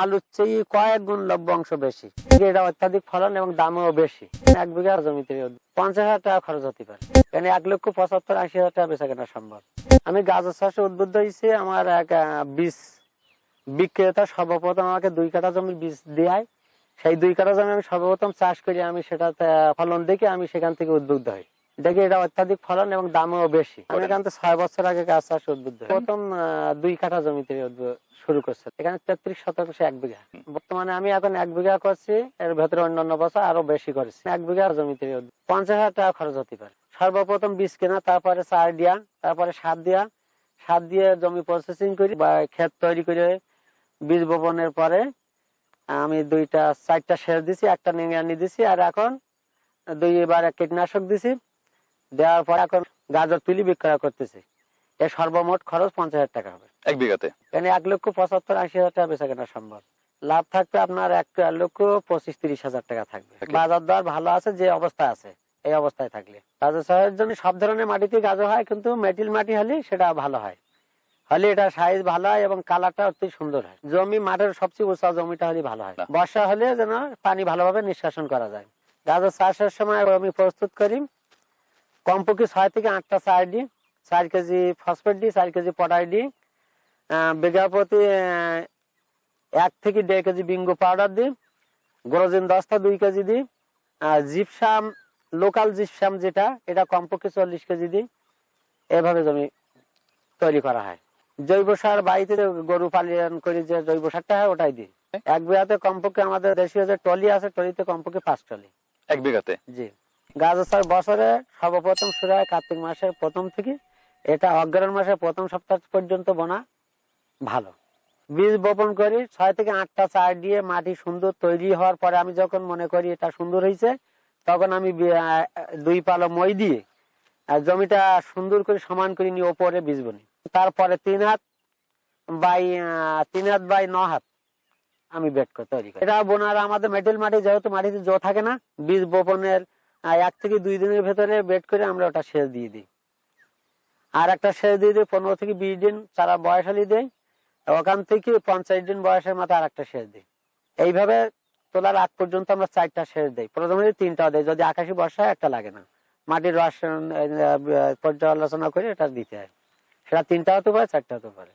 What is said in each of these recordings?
আলুর চেয়ে কয়েক গুণ লভ্য অংশ বেশি। এটা অত্যাধিক ফলন এবং দামও বেশি। 1 বিঘা জমিতে 50,000 টাকা খরচ হতে পারে, মানে 1,75,80,000 টাকা বেচা কেনা সম্ভব। আমি গাজর চাষে উদ্বুদ্ধ হয়েছি। আমার এক বীজ বিক্রেতা সর্বপ্রথম আমাকে 2 কাঠা জমির বীজ দেয়। সেই 2 কাঠা জমি আমি সর্বপ্রথম চাষ করি। আমি সেটাতে ফলন দেখে আমি সেখান থেকে উদ্বুদ্ধ হই। দেখি এটা অত্যাধিক ফলন এবং দামও বেশি। আমি এখান থেকে 6 বছর আগে গাছ চাষে উদ্বুদ্ধ হই। প্রথম 2 কাঠা জমিতে শুরু করছে। এখানে 33 শতাংশ 1 বিঘা। বর্তমানে আমি এখন 1 বিঘা করছি, এর ভেতরে অন্যান্য বছর আরো বেশি করেছি। 1 বিঘা জমিতে 50,000 টাকা খরচ হতে পারে। সর্বপ্রথম বীজ কেনা, তারপরে সার দিয়া, তারপরে সার দিয়ে জমি প্রসেসিং করি বা ক্ষেত তৈরি করে বীজ বপনের পরে আমি 4টা সেচ দিছি, একটা নিংড়ানি দিছি, আর এখন 2বার কীটনাশক দিছি। দেওয়ার পর এখন গাজর তুলি বিক্রয় করতেছি। এর সর্বমোট খরচ 50,000 টাকা হবে 1 বিঘাতে। মানে 1,75,80,000 টাকা বেচা কেনা সম্ভব। লাভ থাকবে আপনার 1,25,30,000 টাকা থাকবে। বাজার দর ভালো আছে, যে অবস্থা আছে এই অবস্থায় থাকলে। গাজর চাষের জন্য সব ধরনের মাটিতে গাজর হয়, কিন্তু মেটিল মাটি হলে সেটা ভালো হয়। হলে এটা সাইজ ভালো হয় এবং কালারটা অতি সুন্দর হয়। জমি মাঠের সবচেয়ে উঁচা জমিটা হলে ভালো হয়। বর্ষা হলে যেন পানি ভালোভাবে নিষ্কাশন করা যায়। গাজর চাষের সময় আমি প্রস্তুত করি কমপক্ষে 6 থেকে 8টা সার দিই, 4 কেজি ফসফেট দিই, 4 কেজি পটাশ দিই, বিঘা প্রতি 1 থেকে 1.5 কেজি বিঙ্গো পাউডার দিই, গ্রোজিন 10টা 2 কেজি দিই, জিপসাম লোকাল জিপসাম যেটা, এটা কমপক্ষে 40 কেজি দিই। এভাবে জমি তৈরি করা হয়। জৈব সার বাড়িতে গরু পালন করি, যে জৈব সারটা হয় ওটাই দিই। 1 বিঘাতে কমপক্ষে আমাদের দেশীয় যে টলি আছে, টলিতে কমপক্ষে 5 টলি 1 বিঘাতে। জি। গাজর চাষ বছরে সর্বপ্রথম শুরু হয় কার্তিক মাসের প্রথম থেকে, এটা অগ্রহায়ণ মাসের প্রথম সপ্তাহ পর্যন্ত বোনা ভালো। বীজ বপন করি, 6 থেকে 8টা চার দিয়ে মাটি সুন্দর তৈরি হওয়ার পরে আমি যখন মনে করি এটা সুন্দর হয়েছে, তখন আমি 2 পালো মই দিয়ে জমিটা সুন্দর করে সমান করে নিয়ে ওপরে বীজ বুনি। তারপরে 3 হাত বাই 9 হাত আমি বেড করে তৈরি করি। এটা বোনার আমাদের মেটেল মাটি, যেহেতু মাটিতে জো থাকে না, বীজ বপনের 1 থেকে 2 দিনের ভেতরে বেড করে আমরা ওটা সেচ দিয়ে দিই। আর একটা সেচ দিয়ে দিই 15 থেকে 20 দিন চারা বয়স হলে দেয়। ওখান থেকে 50 দিন বয়সের মাথায় আর একটা সেচ দিই। এইভাবে তোলার আগ পর্যন্ত আমরা 4টা সেচ দিই। প্রথমে 3টা দেয়, যদি আকাশি বর্ষায় একটা লাগে না। মাটির রস পর্যালোচনা করে এটা দিতে হয়। সেটা 3টা হতে পারে, 4টা হতে পারে।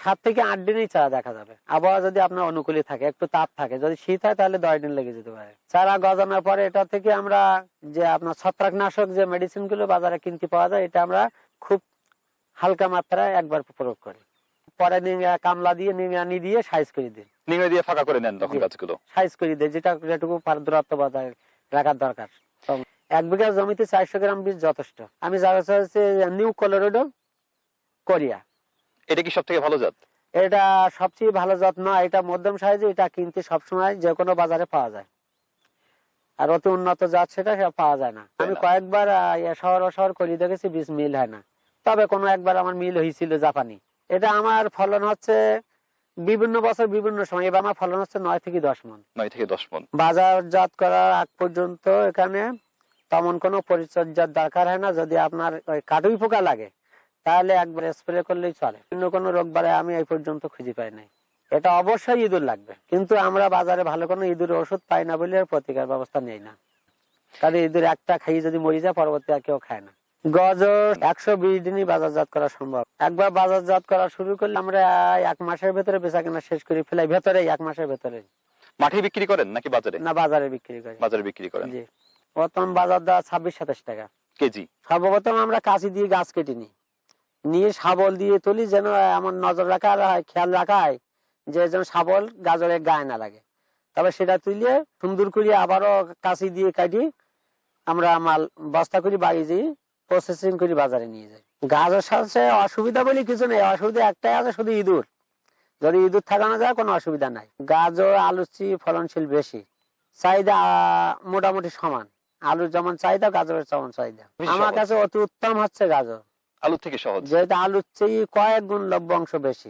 7 থেকে 8 দিনেই চারা দেখা যাবে। আবহাওয়া যদি আপনার অনুকূলে থাকে, একটু তাপ থাকে, যদি শীত হয় তাহলে 10 দিন লেগে যেতে পারে। চারা গজানোর পরে এটা থেকে আমরা যে আপনার ছত্রাকনাশক যে মেডিসিন গুলো বাজারে কিনতে পাওয়া যায়, এটা আমরা খুব হালকা মাত্রায় একবার প্রয়োগ করি। পরে কামলা দিয়ে নিংড়ানি দিয়ে সাইজ করে দিই। নিংড়ে দিয়ে ফাঁকা করে নেন তখন গাছগুলো? সাইজ করে দিই, যেটুকু দূরত্ব বজায় রাখার দরকার। 1 বিঘা জমিতে 400 গ্রাম বীজ যথেষ্ট। আমি যারা চাইছি নিউ কলোরাডো কোরিয়া। এটা কি সবথেকে ভালো জাত? এটা সবচেয়ে ভালো জাত নয়, এটা মধ্যম সাইজে। এটা কিনতে সবসময় যে কোনো বাজারে পাওয়া যায়। আর অতি উন্নত জাত সেটা পাওয়া যায় না। আমি কয়েকবার শহর করে দেখেছি, বীজ মিল হয় না। তবে কোনো একবার আমার মিল হয়েছিল জাপানি। এটা আমার ফলন হচ্ছে বিভিন্ন বছর বিভিন্ন সময়। এবার আমার ফলন হচ্ছে 9 থেকে 10 মণ। 9 থেকে 10 মণ। বাজারজাত করার আগ পর্যন্ত এখানে তেমন কোনো পরিচর্যার দরকার হয় না। যদি আপনার কাটুই পোকা লাগে তাহলে একবার স্প্রে করলেই চলে। অন্য কোনো রোগ বাড়ে আমি এই পর্যন্ত খুঁজে পাই নাই। এটা অবশ্যই ইঁদুর লাগবে, কিন্তু আমরা বাজারে ভালো কোনো ইঁদুরের ওষুধ পাই না বলে প্রতিকার ব্যবস্থা নেই না। কারণ ইঁদুর একটা খাইয়ে যদি মরে যায়, পরবর্তী আর কেউ খায় না। গাজর 120 দিনই বাজারজাত করা সম্ভব। একবার বাজারজাত করা শুরু করলে আমরা 1 মাসের ভেতরে বেচা কেনা শেষ করে ফেলাই। ভেতরে 1 মাসের ভেতরে। মাঠে বিক্রি করেন নাকি বাজারে? না, বাজারে বিক্রি করি। বাজারে বিক্রি করেন। জি। প্রথম বাজার দর 26-27 টাকা কেজি। সর্বপ্রথম আমরা কাঁচি দিয়ে গাছ কেটে নিয়ে শাবল দিয়ে তুলি, যেন এমন নজর রাখা হয়, খেয়াল রাখা হয় যে যেন শাবল গাজরের গায়ে না লাগে। তবে সেটা তুলে সুন্দর করে আবারও কাঁচি দিয়ে কাটি আমরা মাল বস্তা করে বাড়ি যাই, প্রসেসিং করে বাজারে নিয়ে যাই। গাজর সাথে অসুবিধা বলে কিছু নেই। অসুবিধা একটাই আছে, শুধু ইঁদুর। যদি ইঁদুর থাকানো যায় কোনো অসুবিধা নাই। গাজর আলুর চেয়ে ফলনশীল বেশি, চাহিদা মোটামুটি সমান। আলুর যেমন চাহিদা, গাজরের তেমন চাহিদা। আমার কাছে অতি উত্তম হচ্ছে গাজর। আলুর থেকে সহজ, যেহেতু আলুর চেয়ে কয়েক গুণ লভ্য অংশ বেশি।